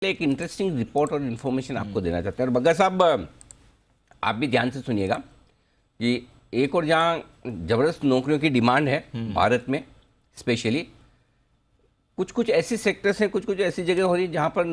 एक interesting report और information आपको देना चाहते हैं। और बग्गा साहब, आप भी ध्यान से सुनिएगा कि एक और जहाँ ज़बरदस्त नौकरियों की डिमांड है भारत में, स्पेशली कुछ कुछ ऐसे सेक्टर्स हैं, कुछ कुछ ऐसी जगह हो रही है जहाँ पर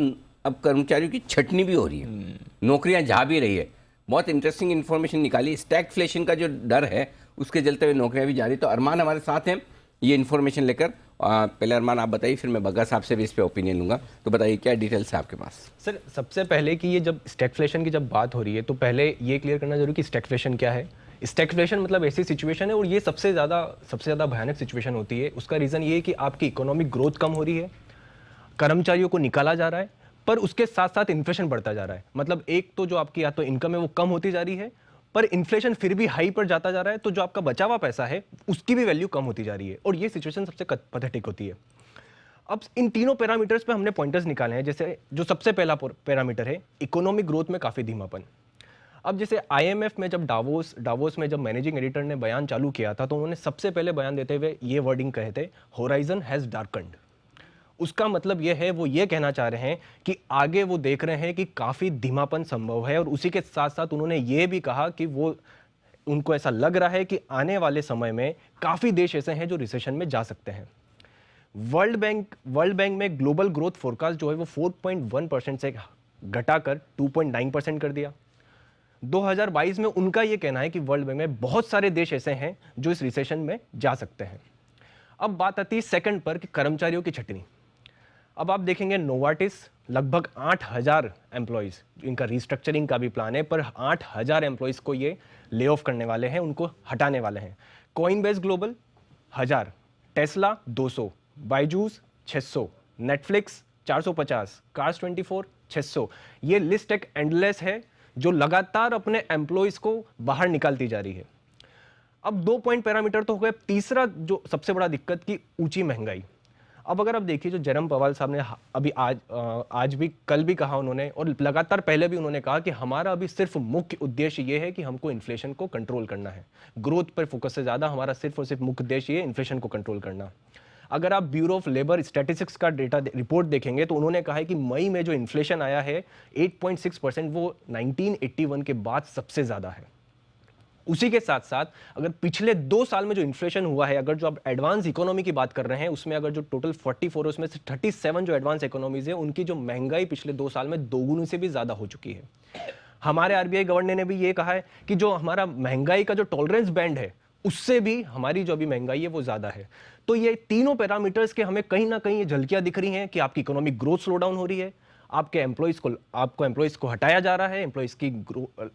अब कर्मचारियों की छटनी भी हो रही है, नौकरियाँ जा भी रही है। बहुत इंटरेस्टिंग इन्फॉर्मेशन निकाली। स्टैगफ्लेशन का जो डर है उसके चलते हुए नौकरियाँ भी जा रही। तो अरमान हमारे साथ हैं ये इन्फॉर्मेशन लेकर। पहले अरमान आप बताइए, फिर मैं बग्गा साहब से भी इस पे ओपिनियन लूँगा। तो बताइए क्या डिटेल्स है आपके पास। सर, सबसे पहले कि ये जब स्टैगफ्लेशन की जब बात हो रही है तो पहले ये क्लियर करना जरूरी कि स्टैगफ्लेशन क्या है। स्टैगफ्लेशन मतलब ऐसी सिचुएशन है, और ये सबसे ज़्यादा भयानक सिचुएशन होती है। उसका रीज़न ये है कि आपकी इकोनॉमिक ग्रोथ कम हो रही है, कर्मचारियों को निकाला जा रहा है, पर उसके साथ साथ इन्फ्लेशन बढ़ता जा रहा है। मतलब एक तो जो आपकी या तो इनकम है वो कम होती जा रही है, पर इन्फ्लेशन फिर भी हाई पर जाता जा रहा है, तो जो आपका बचा हुआ पैसा है उसकी भी वैल्यू कम होती जा रही है, और ये सिचुएशन सबसे पैथेटिक होती है। अब इन तीनों पैरामीटर्स पे हमने पॉइंटर्स निकाले हैं। जैसे जो सबसे पहला पैरामीटर है, इकोनॉमिक ग्रोथ में काफ़ी धीमापन। अब जैसे आईएमएफ में जब डावोस में जब मैनेजिंग एडिटर ने बयान चालू किया था, तो उन्होंने सबसे पहले बयान देते हुए ये वर्डिंग कहे थे, होराइजन हैज़ डार्कन्ड। उसका मतलब यह है, वो ये कहना चाह रहे हैं कि आगे वो देख रहे हैं कि काफ़ी धीमापन संभव है, और उसी के साथ साथ उन्होंने ये भी कहा कि वो उनको ऐसा लग रहा है कि आने वाले समय में काफ़ी देश ऐसे हैं जो रिसेशन में जा सकते हैं। वर्ल्ड बैंक में ग्लोबल ग्रोथ फोरकास्ट जो है वो 4.1% से घटाकर 2.9% कर दिया। 2022 में उनका ये कहना है कि वर्ल्ड बैंक में बहुत सारे देश ऐसे हैं जो इस रिसेशन में जा सकते हैं। अब बात आती है सेकंड पर कि कर्मचारियों की छटनी। अब आप देखेंगे नोवार्टिस लगभग 8,000 एम्प्लॉयज़, इनका रिस्ट्रक्चरिंग का भी प्लान है, पर 8,000 एम्प्लॉयज़ को ये ले ऑफ करने वाले हैं, उनको हटाने वाले हैं। Coinbase global 1,000, Tesla 200, Byju's 600, Netflix 450, cars 24 600। ये लिस्ट एक एंडलेस है जो लगातार अपने एम्प्लॉयज़ को बाहर निकालती जा रही है। अब 2 पॉइंट पैरामीटर तो हो गए। तीसरा जो सबसे बड़ा दिक्कत की ऊंची महंगाई। अब अगर आप देखिए, जो जेरम पवाल साहब ने अभी आज भी कल भी कहा उन्होंने, और लगातार पहले भी उन्होंने कहा कि हमारा अभी सिर्फ मुख्य उद्देश्य ये है कि हमको इन्फ्लेशन को कंट्रोल करना है। ग्रोथ पर फोकस से ज़्यादा हमारा सिर्फ और सिर्फ मुख्य उद्देश्य ये इन्फ्लेशन को कंट्रोल करना। अगर आप ब्यूरो ऑफ लेबर स्टैटिस्टिक्स का डेटा रिपोर्ट देखेंगे तो उन्होंने कहा है कि मई में जो इन्फ्लेशन आया है 8.6%, वो 1981 के बाद सबसे ज़्यादा है। उसी के साथ साथ अगर पिछले 2 साल में जो इन्फ्लेशन हुआ है, अगर जो आप एडवांस इकोनॉमी की बात कर रहे हैं, उसमें अगर जो टोटल 44 उसमें से 37 जो एडवांस इकोनॉमीज है, उनकी जो महंगाई पिछले 2 साल में दोगुनी से भी ज़्यादा हो चुकी है। हमारे आरबीआई गवर्नर ने भी ये कहा है कि जो हमारा महंगाई का जो टॉलरेंस बैंड है, उससे भी हमारी जो अभी महंगाई है वो ज़्यादा है। तो ये तीनों पैरामीटर्स के हमें कहीं ना कहीं ये झलकियाँ दिख रही हैं कि आपकी इकोनॉमिक ग्रोथ स्लो डाउन हो रही है, आपको एम्प्लॉयज़ को हटाया जा रहा है, एम्प्लॉयज़ की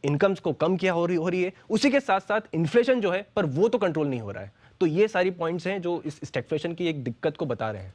इनकम्स को कम किया हो रही है। उसी के साथ साथ इन्फ्लेशन जो है पर वो तो कंट्रोल नहीं हो रहा है। तो ये सारी पॉइंट्स हैं जो इस स्टैगफ्लेशन की एक दिक्कत को बता रहे हैं।